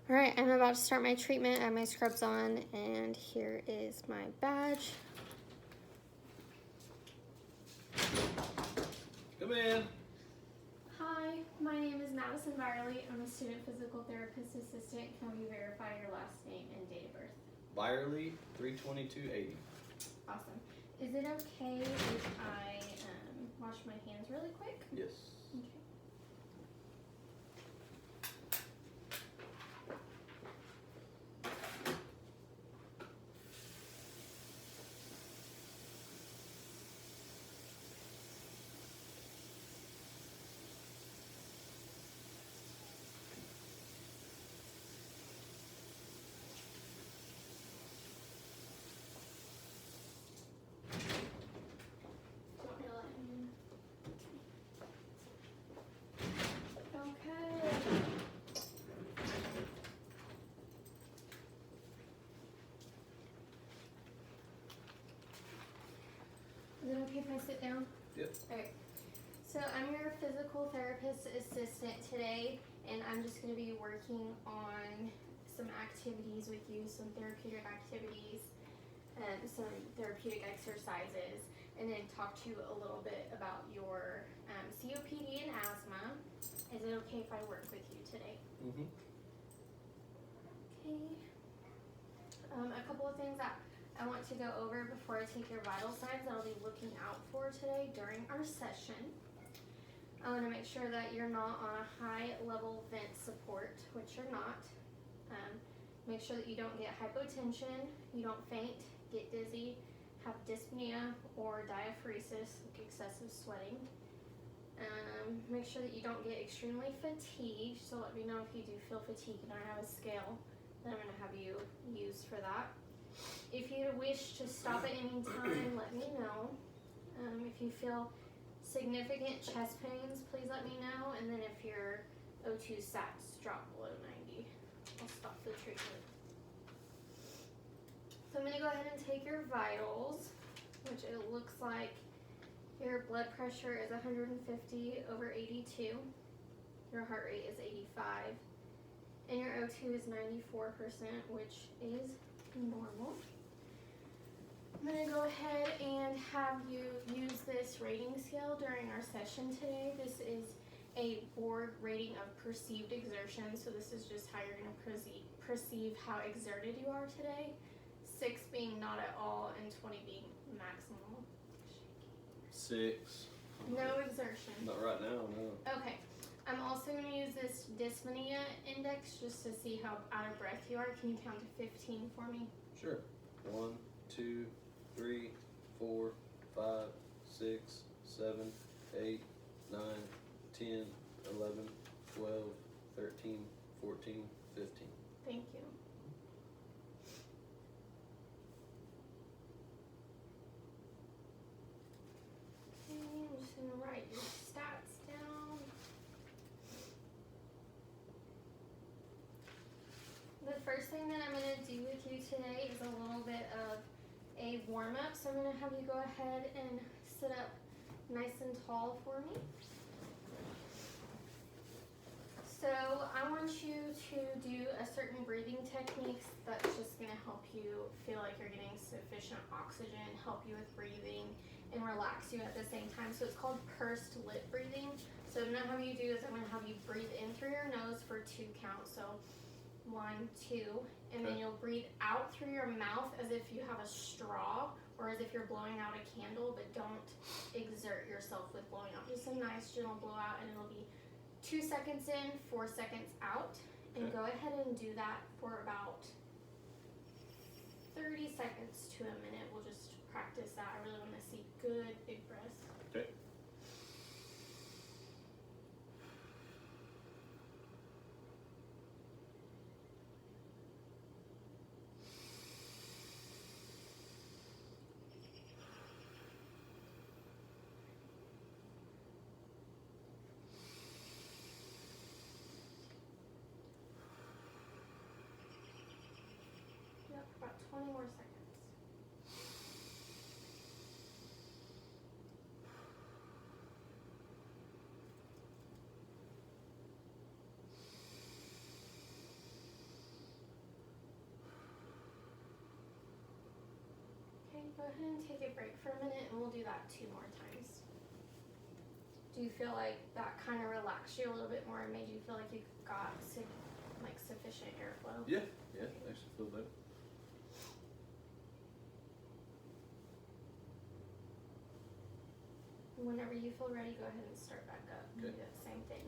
All right, I'm about to start my treatment. I have my scrubs on, and here is my badge. Come in. Hi, my name is Madison Byerly. I'm a student physical therapist assistant. Can we verify your last name and date of birth? Byerly, 32280. Awesome. Is it okay if I wash my hands really quick? Yes. Okay. Do you want me to let him in? Okay. Is it okay if I sit down? Yep. Alright. So I'm your physical therapist assistant today, and I'm just going to be working on some activities with you, some therapeutic activities, some therapeutic exercises, and then talk to you a little bit about your COPD and asthma. Is it okay if I work with you today? Mm-hmm. Okay. A couple of things that I want to go over before I take your vital signs that I'll be looking out for today during our session. I want to make sure that you're not on a high level vent support, which you're not. Make sure that you don't get hypotension, you don't faint, get dizzy, have dyspnea or diaphoresis, like excessive sweating. Make sure that you don't get extremely fatigued, so let me know if you do feel fatigued, and I have a scale that I'm going to have you use for that. If you wish to stop at any time, let me know. If you feel significant chest pains, please let me know, and then if your O2 sats drop below 90, I'll stop the treatment. So I'm going to go ahead and take your vitals, which it looks like your blood pressure is 150 over 82, your heart rate is 85, and your O2 is 94%, which is normal. I'm going to go ahead and have you use this rating scale during our session today. This is a board rating of perceived exertion, so this is just how you're going to perceive how exerted you are today. 6 being not at all and 20 being maximal. 6. No exertion. Not right now, no. Okay. I'm also going to use this dyspnea index just to see how out of breath you are. Can you count to 15 for me? Sure. 1, 2, 3, 4, 5, 6, 7, 8, 9, 10, 11, 12, 13, 14, 15. Thank you. Okay, I'm just going to write your stats down. The first thing that I'm going to do with you today is a little bit of a warm-up. So I'm going to have you go ahead and sit up nice and tall for me. So I want you to do a certain breathing techniques that's just going to help you feel like you're getting sufficient oxygen, help you with breathing, and relax you at the same time. So it's called pursed lip breathing. So now how you do is I'm going to have you breathe in through your nose for 2 counts. So 1, 2, and then you'll breathe out through your mouth as if you have a straw or as if you're blowing out a candle, but don't exert yourself with blowing out. Just a nice gentle blowout, and it'll be 2 seconds in, 4 seconds out, and go ahead and do that for about 30 seconds to a minute. We'll just practice that. I really want to see good big breaths. Okay. Yep, about 20 more seconds. Go ahead and take a break for a minute and we'll do that 2 more times. Do you feel like that kind of relaxed you a little bit more and made you feel like you got sufficient airflow? Yeah, actually feel better. Whenever you feel ready, go ahead and start back up. Okay. Do the same thing.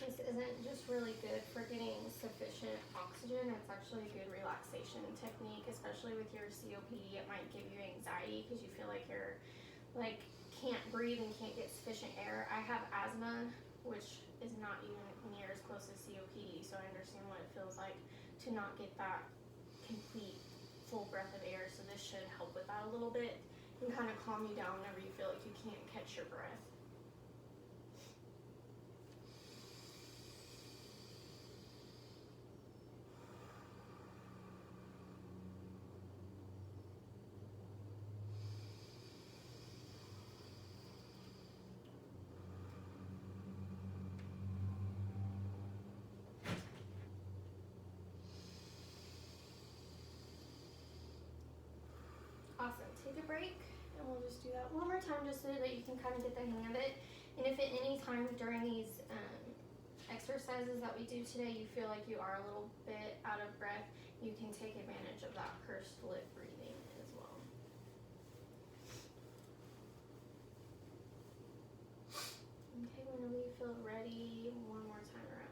This isn't just really good for getting sufficient oxygen, it's actually a good relaxation technique, especially with your COPD. It might give you anxiety because you feel like you're can't breathe and can't get sufficient air. I have asthma, which is not even near as close as COPD, so I understand what it feels like to not get that complete full breath of air. So this should help with that a little bit and kind of calm you down whenever you feel like you can't catch your breath. Awesome. Take a break, and we'll just do that one more time just so that you can kind of get the hang of it. And if at any time during these exercises that we do today you feel like you are a little bit out of breath, you can take advantage of that pursed lip breathing as well. Okay, whenever you feel ready, one more time around.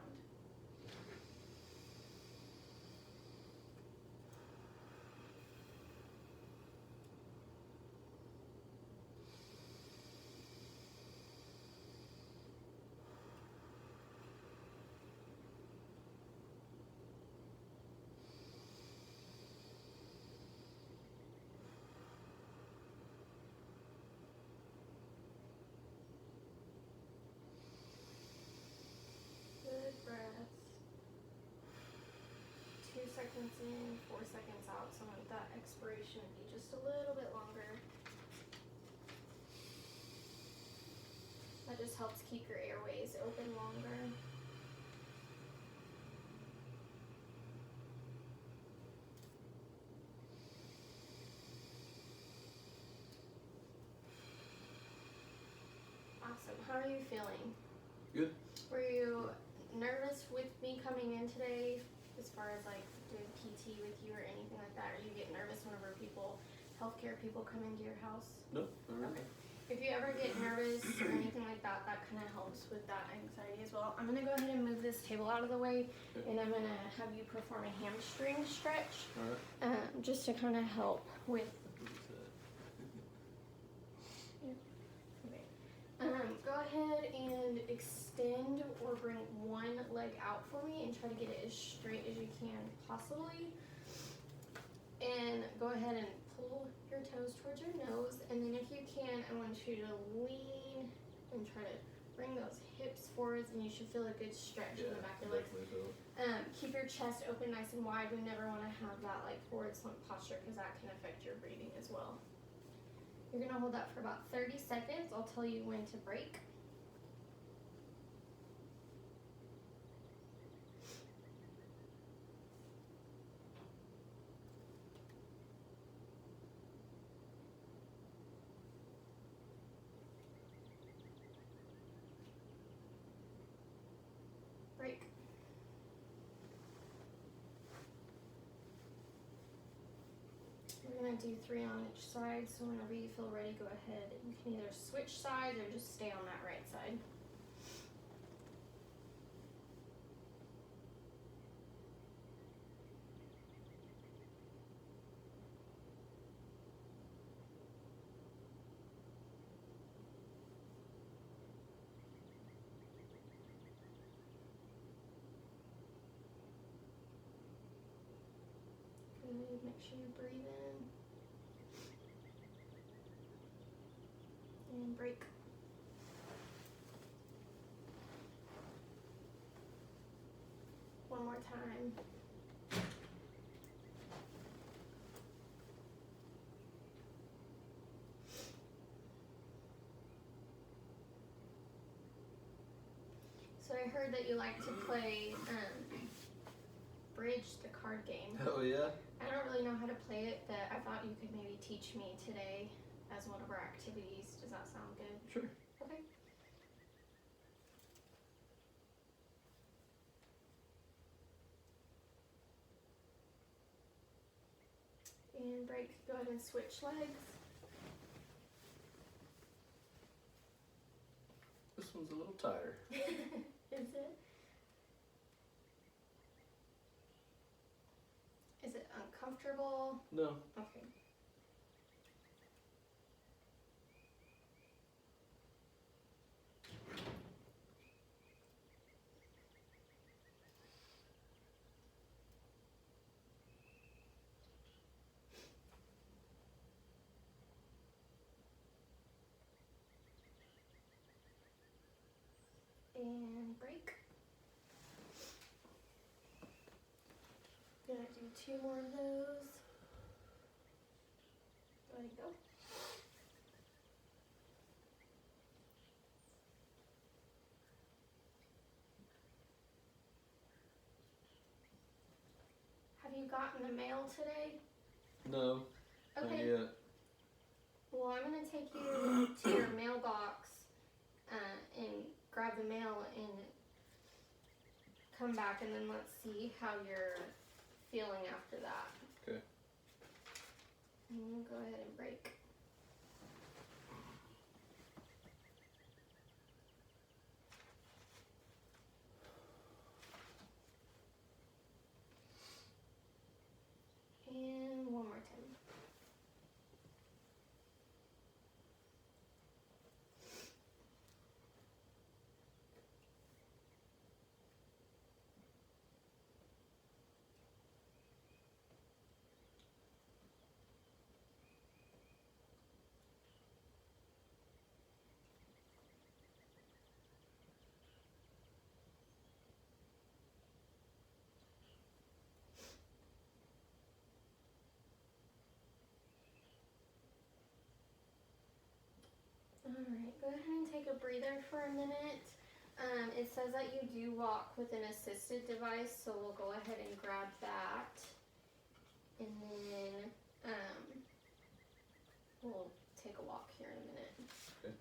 Good breaths. 2 seconds in, 4 seconds out. So I want that expiration to be just a little bit longer. That just helps keep your airways open longer. Awesome. How are you feeling? Good. Were you nervous with me coming in today as far as like doing PT with you or anything like that? Or you get nervous whenever healthcare people come into your house? No, not really. Okay. If you ever get nervous or anything like that, that kind of helps with that anxiety as well. I'm going to go ahead and move this table out of the way, and I'm going to have you perform a hamstring stretch, just to kind of help with. Go ahead and extend or bring one leg out for me and try to get it as straight as you can possibly. And go ahead and pull your toes towards your nose, and then if you can, I want you to lean and try to bring those hips forwards, and you should feel a good stretch in the back of your legs. Keep your chest open nice and wide. We never want to have that like forward slump posture because that can affect your breathing as well. You're going to hold that for about 30 seconds. I'll tell you when to break. Break. We're going to do 3 on each side, so whenever you feel ready, go ahead. You can either switch sides or just stay on that right side. Good. Make sure you breathe in. And break. One more time. So I heard that you like to play Bridge, the card game. Oh yeah? I don't really know how to play it, but I thought you could maybe teach me today as one of our activities. Does that sound good? Sure. Okay. And break, go ahead and switch legs. This one's a little tighter. Is it? Is it uncomfortable? No. Okay. And break. Gonna do 2 more of those. Let it go. Have you gotten the mail today? No. Okay. Not yet. Well, I'm gonna take you to your mailbox and grab the mail and come back, and then let's see how you're feeling after that. Okay. And go ahead and break. And one more time. Alright, go ahead and take a breather for a minute. It says that you do walk with an assisted device, so we'll go ahead and grab that. And then we'll take a walk here in a minute. Okay.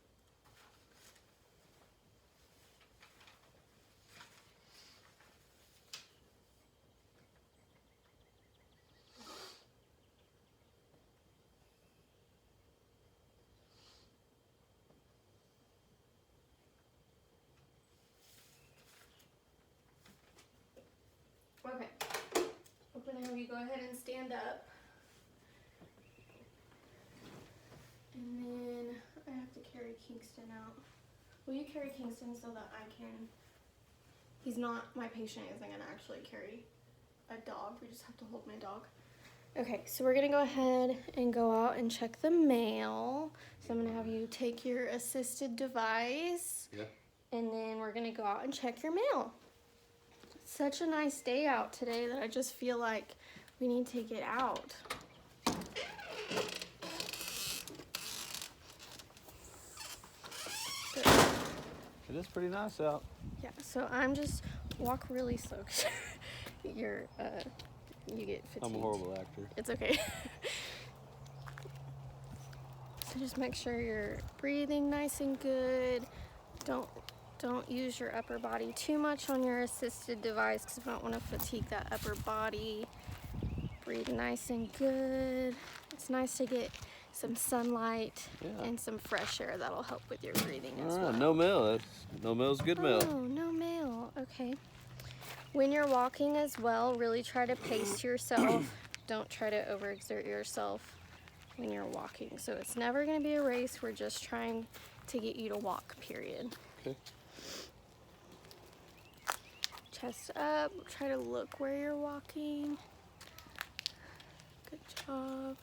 Okay. I'm gonna have you go ahead and stand up. And then I have to carry Kingston out. Will you carry Kingston so that I can... He's not, my patient isn't gonna actually carry a dog. We just have to hold my dog. Okay, so we're gonna go ahead and go out and check the mail. So I'm gonna have you take your assisted device. Yeah. And then we're gonna go out and check your mail. Such a nice day out today that I just feel like we need to get out. Good. It is pretty nice out. Yeah, so I'm just walk really slow 'cause you're you get fatigued. I'm a horrible actor. It's okay. So just make sure you're breathing nice and good. Don't use your upper body too much on your assisted device because we don't want to fatigue that upper body. Breathe nice and good. It's nice to get some sunlight and some fresh air. That'll help with your breathing as well. No mail. No mail's good mail. Oh, no mail. Okay. When you're walking as well, really try to pace yourself. Don't try to overexert yourself when you're walking. So it's never going to be a race. We're just trying to get you to walk, period. Okay. Chest up. Try to look where you're walking. Good job.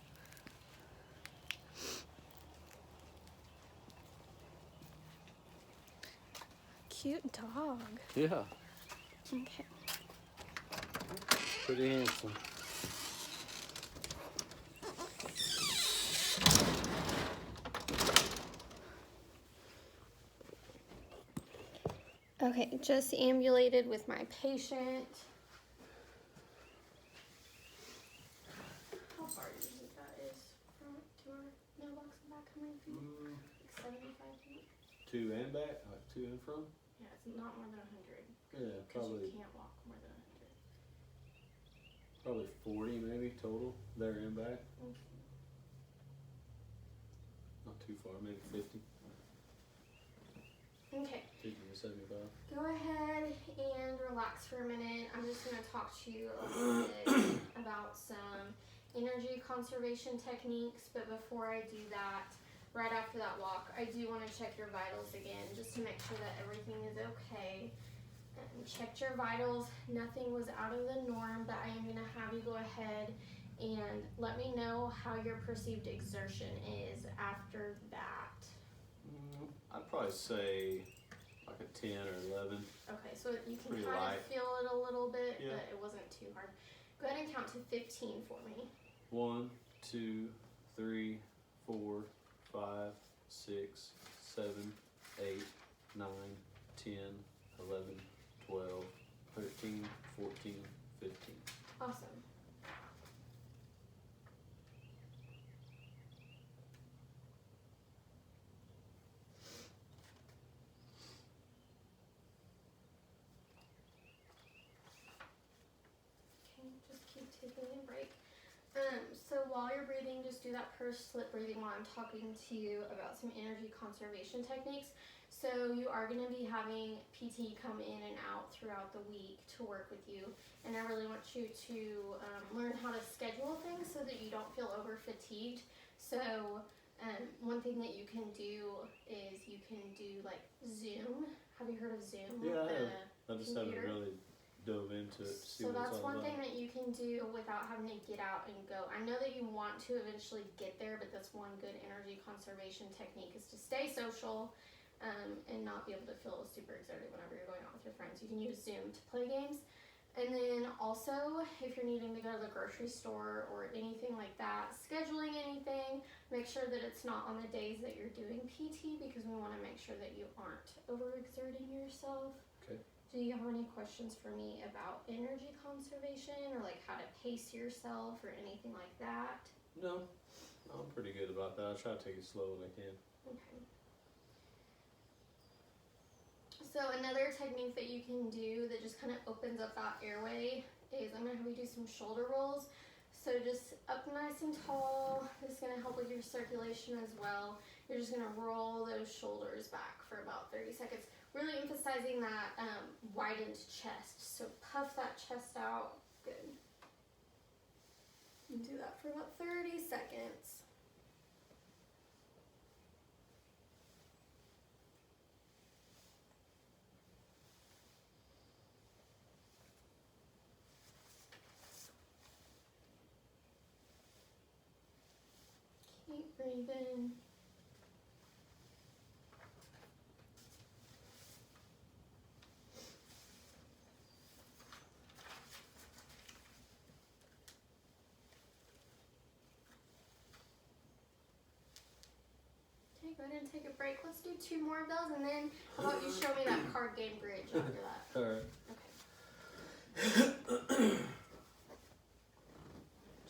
Cute dog. Yeah. Okay. Pretty handsome. Okay, just ambulated with my patient. How far do you think that is from to our mailbox and back? How many feet? Like 75 feet? To and back, like to and from. Yeah, it's not more than 100. Yeah, Because probably you can't walk more than 100. probably 40 maybe total there and back. Not too far, maybe 50. Okay. 50 to 75. Go ahead and relax for a minute. I'm just going to talk to you a little bit about some energy conservation techniques. But before I do that, right after that walk, I do want to check your vitals again just to make sure that everything is okay. Checked your vitals. Nothing was out of the norm, but I am going to have you go ahead and let me know how your perceived exertion is after that. I'd probably say like a 10 or 11. Okay, so you can Pretty kind light. of feel it a little bit, Yeah. but it wasn't too hard. Go ahead and count to 15 for me. 1, 2, 3, 4, 5, 6, 7, 8, 9, 10, 11, 12, 13, 14, 15. Awesome. Okay, just keep taking a break. So while you're breathing, just do that pursed slip breathing while I'm talking to you about some energy conservation techniques. So you are going to be having PT come in and out throughout the week to work with you, and I really want you to learn how to schedule things so that you don't feel over fatigued. So one thing that you can do is you can do like Zoom. Have you heard of Zoom? Yeah, I have. I just haven't computer. really dove into it to see So what it's that's all one about. thing that you can do without having to get out and go. I know that you want to eventually get there, but that's one good energy conservation technique is to stay social and not be able to feel super exerted whenever you're going out with your friends. You can use Zoom to play games. And then also, if you're needing to go to the grocery store or anything like that, scheduling anything, make sure that it's not on the days that you're doing PT because we want to make sure that you aren't overexerting yourself. Okay. Do you have any questions for me about energy conservation or like how to pace yourself or anything like that? No, I'm pretty good about that. I try to take it slow when I can. Okay. So another technique that you can do that just kind of opens up that airway is I'm going to have you do some shoulder rolls. So just up nice and tall. This is going to help with your circulation as well. You're just going to roll those shoulders back for about 30 seconds. Really emphasizing that widened chest. So puff that chest out. Good. You do that for about 30 seconds. Keep breathing. Okay, go ahead and take a break. Let's do 2 more of those, and then how about you show me that card game bridge after that? Alright. Okay.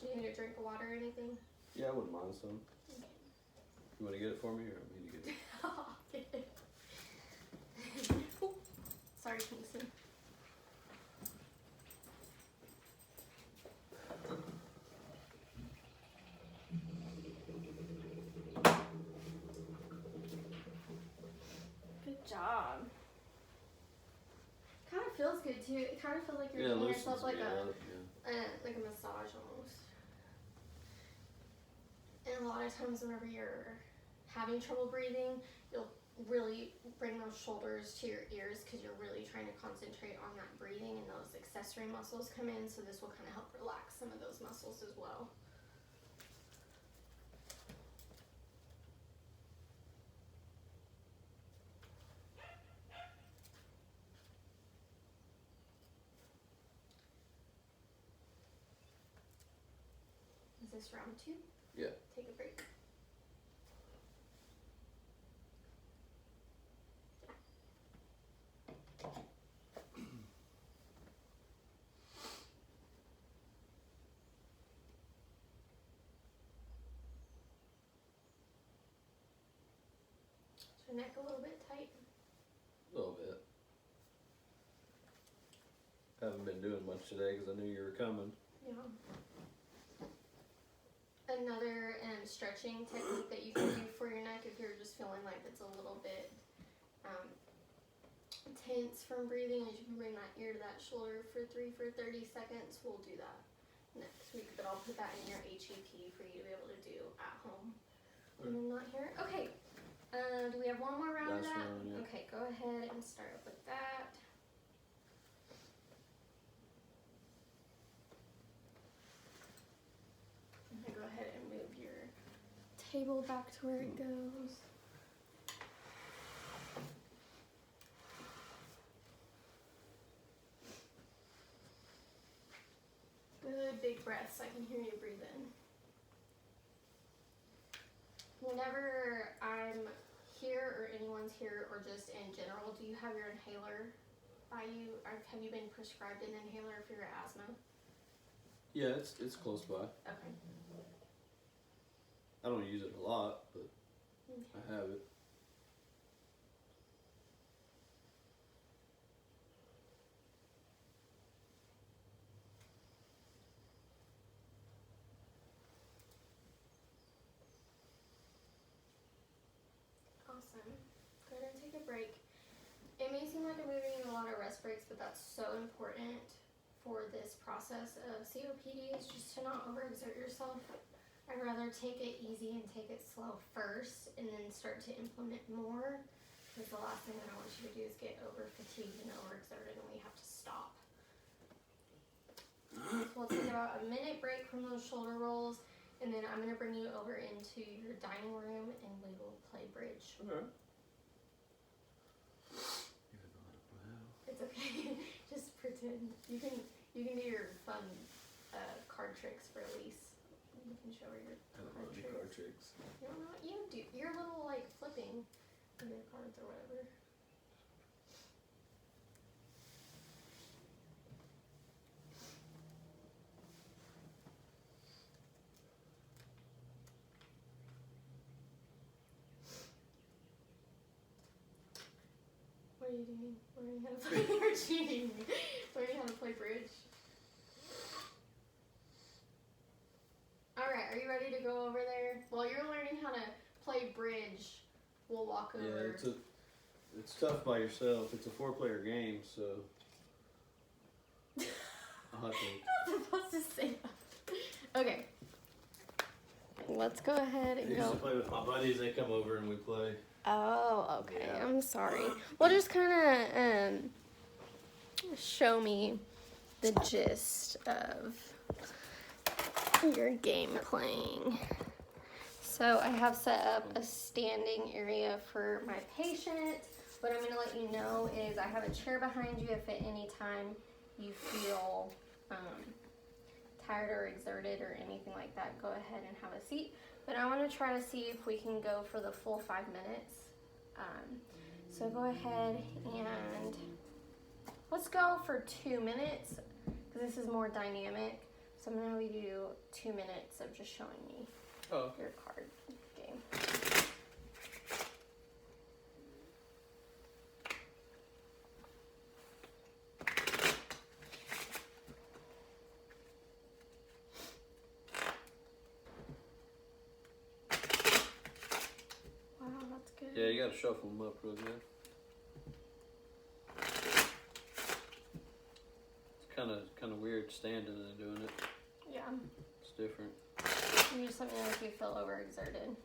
Do you need a drink of water or anything? Yeah, I wouldn't mind some. Okay. You want to get it for me or me to get it? Ooh, sorry, Kingston. Good job. Kind of feels good too. It kind of feels like you're Yeah, giving loosens yourself like me a up, yeah. like a massage almost. And a lot of times whenever you're having trouble breathing, you'll really bring those shoulders to your ears because you're really trying to concentrate on that breathing, and those accessory muscles come in, so this will kind of help relax some of those muscles as well. Is this round 2? Yeah. Take a break. Is your neck a little bit tight? A little bit. Haven't been doing much today because I knew you were coming. Yeah. Another stretching technique that you can do for your neck if you're just feeling like it's a little bit tense from breathing is you can bring that ear to that shoulder for 30 seconds. We'll do that next week, but I'll put that in your HEP for you to be able to do at home when I'm not here. Okay. Do we have one more round of Last that? round, yeah. Okay, go ahead and start up with that. I'm gonna go ahead and move your table back to where it goes. Good big breaths. I can hear you breathe in. Whenever I'm here or anyone's here or just in general, do you have your inhaler by you? Have you been prescribed an inhaler for your asthma? Yeah, it's close by. Okay. I don't use it a lot, but I have it. Awesome. Go ahead and take a break. It may seem like I'm moving in a lot of rest breaks, but that's so important for this process of COPD is just to not overexert yourself. I'd rather take it easy and take it slow first and then start to implement more, because the last thing that I want you to do is get over fatigued and overexerted and we have to stop. So we'll take about a minute break from those shoulder rolls, and then I'm going to bring you over into your dining room and we will play bridge. Okay. It's okay. Just pretend. You can do your fun card tricks for Elise. You can show her your I don't know any card tricks. You don't know what you do. Your little like flipping of your cards or whatever. What are you doing? Learning how to play or cheating? Learning how to play bridge. Alright, are you ready to go over there? While you're learning how to play bridge, we'll walk over. Yeah, it's tough by yourself. It's a 4-player game, so I'll have to. You're not supposed to say that. Okay. Let's go ahead I and used go. to play with my buddies. They come over and we play. Oh, okay. Yeah. I'm sorry. Well, just kind of show me the gist of your game playing. So I have set up a standing area for my patient. What I'm going to let you know is I have a chair behind you if at any time you feel tired or exerted or anything like that, go ahead and have a seat. But I want to try to see if we can go for the full 5 minutes. So go ahead and let's go for 2 minutes because this is more dynamic. So I'm going to have you do 2 minutes of just showing me your card game. Wow, that's good. Yeah, you gotta shuffle them up real good. It's kind of weird standing and doing it. Yeah. It's different. You just let me know if you feel overexerted.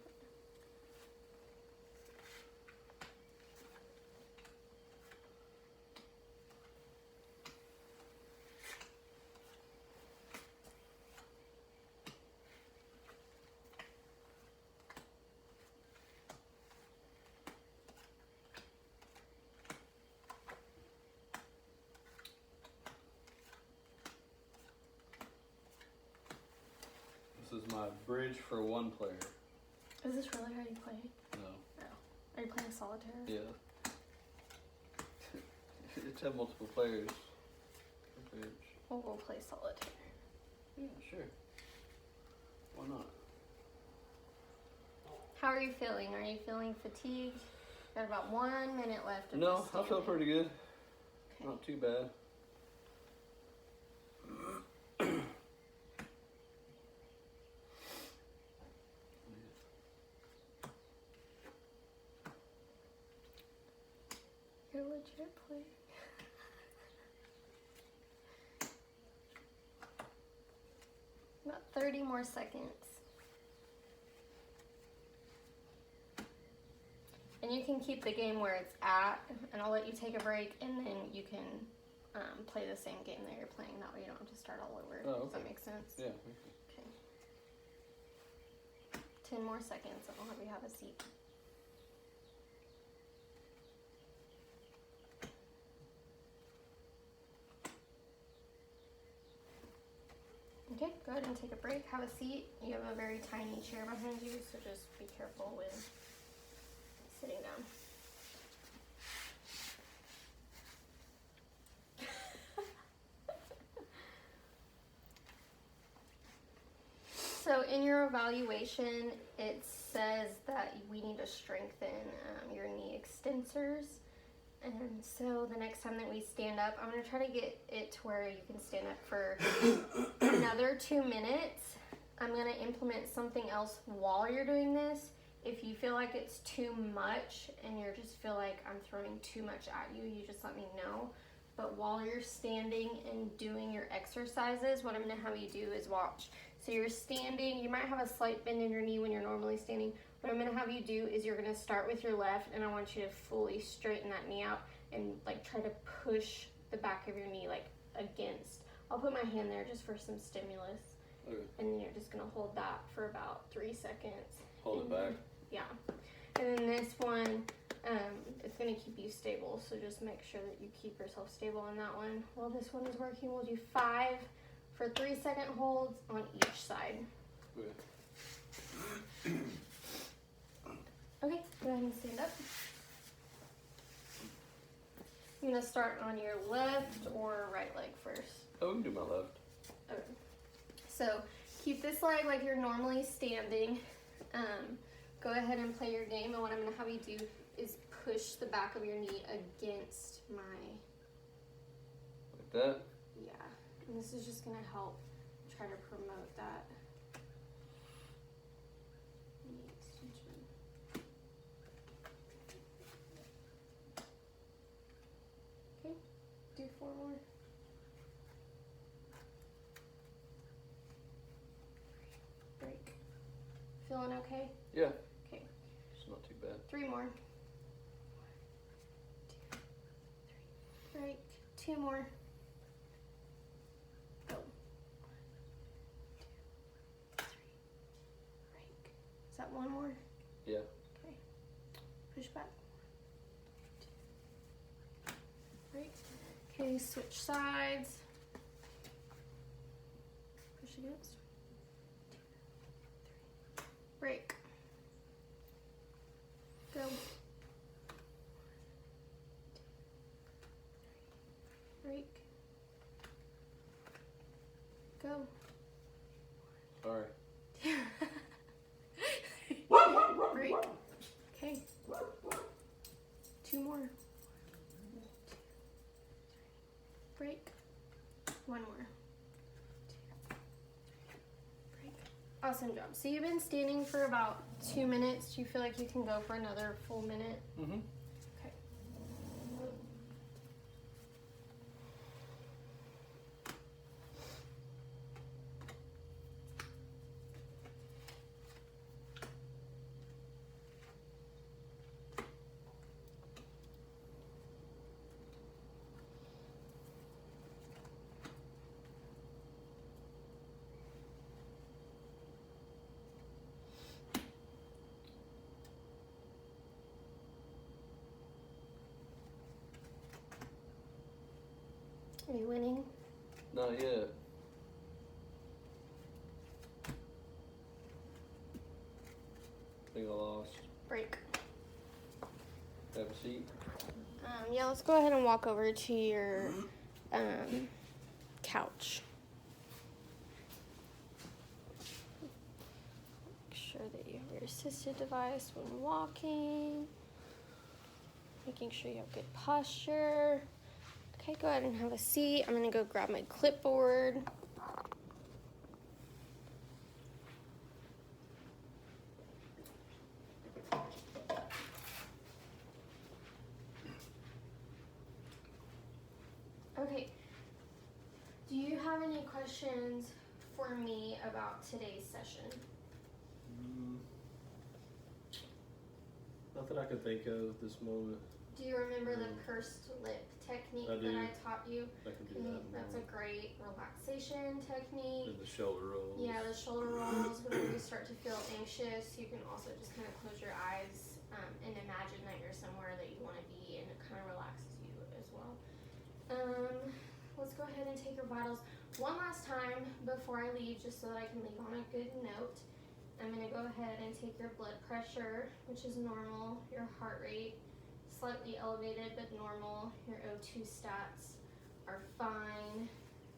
This is my bridge for 1 player. Is this really how you play? No. Are you playing solitaire? Yeah. It's have multiple players. For bridge. Well, we'll play solitaire. Yeah, sure. Why not? How are you feeling? Are you feeling fatigued? Got about 1 minute left. Of No, this I feel standing. pretty good. Okay. Not too bad. You're legit playing. About 30 more seconds. And you can keep the game where it's at, and I'll let you take a break, and then you can play the same game that you're playing. That way you don't have to start all over. Oh, Does that okay. make sense? Yeah. Okay. 10 more seconds, and I'll have you have a seat. Okay, go ahead and take a break. Have a seat. You have a very tiny chair behind you, so just be careful with sitting down. So in your evaluation, it says that we need to strengthen your knee extensors. And so the next time that we stand up, I'm going to try to get it to where you can stand up for another 2 minutes. I'm going to implement something else while you're doing this. If you feel like it's too much and you just feel like I'm throwing too much at you, you just let me know. But while you're standing and doing your exercises, what I'm going to have you do is watch. So you're standing, you might have a slight bend in your knee when you're normally standing. What I'm going to have you do is you're going to start with your left, and I want you to fully straighten that knee out and like try to push the back of your knee like against. I'll put my hand there just for some stimulus. Okay. And then you're just going to hold that for about 3 seconds. Hold it back. Yeah. And then this one, it's going to keep you stable. So just make sure that you keep yourself stable on that one. While this one is working, we'll do 5 for 3-second holds on each side. Okay. Okay, go ahead and stand up. I'm going to start on your left or right leg first. Oh, we can do my left. Okay. So keep this leg like you're normally standing. Go ahead and play your game, and what I'm going to have you do is push the back of your knee against my, Like that? yeah. And this is just going to help try to promote that knee extension. Okay, do 4 more. Break. Feeling okay? Yeah. Okay. It's not too bad. 3 more. 1, 2, 3. Break. 2 more. Go. 1, 2, 3. Break. Is that 1 more? Yeah. Okay. Push back. 1, 2. Break. Okay, switch sides. Push against. 1, 2, 3. Break. Go. 1, 2, 3. Break. Go. Sorry. Break. Okay. 2 more. 1, 2, 3. Break. 1 more. 2, 3. Break. Awesome job. So you've been standing for about 2 minutes. Do you feel like you can go for another full minute? Mm-hmm. Okay. Are you winning? Not yet. I think I lost. Break. Have a seat. Yeah, let's go ahead and walk over to your couch. Make sure that you have your assistive device when walking. making sure you have good posture. Okay, go ahead and have a seat. I'm gonna go grab my clipboard. Okay, do you have any questions for me about today's session? Not that I can think of at this moment. Do you remember the pursed lip technique I do. that I taught you? I can do that. That's a great relaxation technique. And the shoulder rolls. Yeah, the shoulder rolls. Whenever you start to feel anxious, you can also just kind of close your eyes and imagine that you're somewhere that you want to be, and it kind of relaxes you as well. Let's go ahead and take your vitals one last time before I leave, just so that I can leave on a good note. I'm going to go ahead and take your blood pressure, which is normal, your heart rate, slightly elevated but normal, your O2 stats are fine.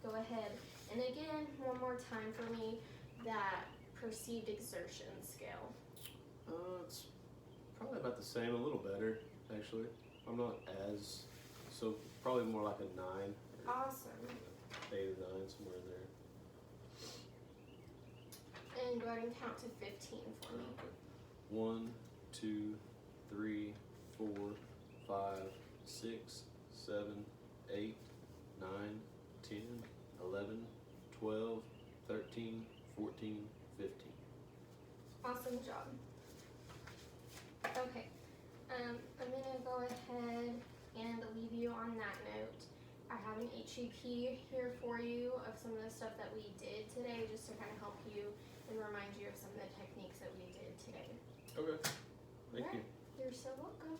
Go ahead, and again, one more time for me, that perceived exertion scale. It's probably about the same, a little better, actually. I'm not as, so probably more like a 9. Awesome. 8 or 9, somewhere in there. And go ahead and count to 15 for me. 1, 2, 3, 4, 5, 6, 7, 8, 9, 10, 11, 12, 13, 14, 15. Awesome job. Okay, I'm gonna go ahead and leave you on that note. I have an HEP here for you of some of the stuff that we did today, just to kind of help you and remind you of some of the techniques that we did today. Okay. Thank you. You're so welcome.